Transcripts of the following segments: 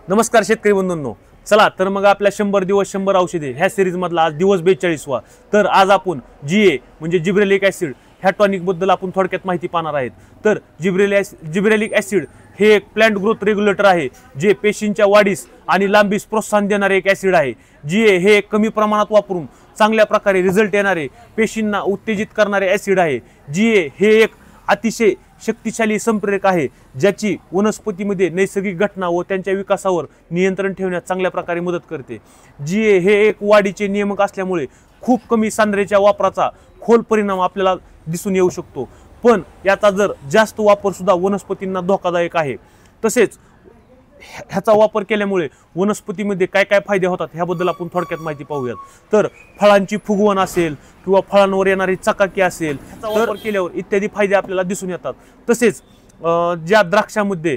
नमस्कार शेतकरी बंधूंनो, चला तर मग आपल्या 100 दिवस 100 औषधे ह्या सिरीज मधला आज दिवस 42वा। तर आज आपण GA म्हणजे जिब्रेलिक ऍसिड ह्या टॉनिक बद्दल आपण थोडक्यात माहिती पाहणार आहेत। तर जिब्रेलिक ऍसिड हे एक प्लांट ग्रोथ रेग्युलेटर आहे, जे पेशींच्या वाढीस आणि लांबीस प्रोत्साहन देणारे एक ऍसिड आहे। GA हे कमी प्रमाणात वापरून चांगल्या प्रकारे रिझल्ट येणारे, पेशींना उत्तेजित करणारे ऍसिड आहे। GA हे एक अतिशय शक्तिशाली संप्रेरक आहे, ज्याची वनस्पतीमध्ये नैसर्गिक घटना व त्यांच्या विकासावर नियंत्रण ठेवण्यास चांगल्या प्रकारे मदत करते। GA हे एक वाढीचे नियमक असल्यामुळे खूप कमी सांद्रेच्या वापराचा खोल परिणाम आपल्याला दिसून येऊ शकतो, पण याचा जर जास्त वापर सुद्धा वनस्पतींना धोकादायक आहे। तसेच ह्याचा वापर केल्यामुळे वनस्पतीमध्ये काय काय फायदे होतात ह्याबद्दल आपण थोडक्यात माहिती पाहूयात। तर फळांची फुगवण असेल किंवा फळांवर येणारी चकाकी असेल, ह्याचा वापर केल्यावर इत्यादी फायदे आपल्याला दिसून येतात। तसेच ज्या द्राक्षामध्ये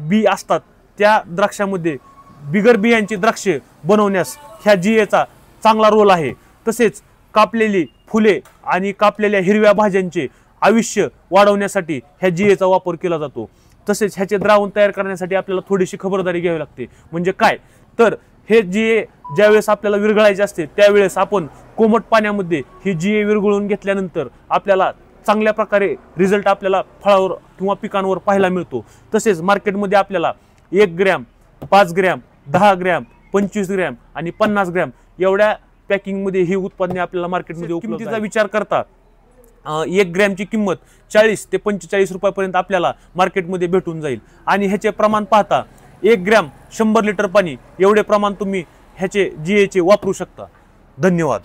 बी असतात त्या द्राक्षामध्ये बिगर बियांची द्राक्षे बनवण्यास ह्या GAचा चांगला रोल आहे। तसेच कापलेली फुले आणि कापलेल्या हिरव्या भाज्यांचे आयुष्य वाढवण्यासाठी ह्या GAचा वापर केला जातो। तसेच ह्याचे द्रावण तयार करण्यासाठी आपल्याला थोडीशी खबरदारी घ्यावी लागते। म्हणजे काय, तर हे GA ज्यावेळेस आपल्याला विरघळायचे असते त्यावेळेस आपण कोमट पाण्यामध्ये ही GA विरघळून घेतल्यानंतर आपल्याला चांगल्या प्रकारे रिझल्ट आपल्याला फळावर किंवा पिकांवर पाहायला मिळतो। तसेच मार्केटमध्ये आपल्याला 1 ग्रॅम, 5 ग्रॅम, 10 ग्रॅम, 25 ग्रॅम आणि 50 ग्रॅम एवढ्या पॅकिंगमध्ये ही उत्पादने आपल्याला मार्केटमध्ये उपलब्ध आहेत। किमतीचा विचार करता 1 ग्रॅमची किंमत 40 ते 45 रुपयापर्यंत आपल्याला मार्केटमध्ये भेटून जाईल। आणि ह्याचे प्रमाण पाहता 1 ग्रॅम 100 लिटर पाणी एवढे प्रमाण तुम्ही ह्याचे GAचे वापरू शकता। धन्यवाद।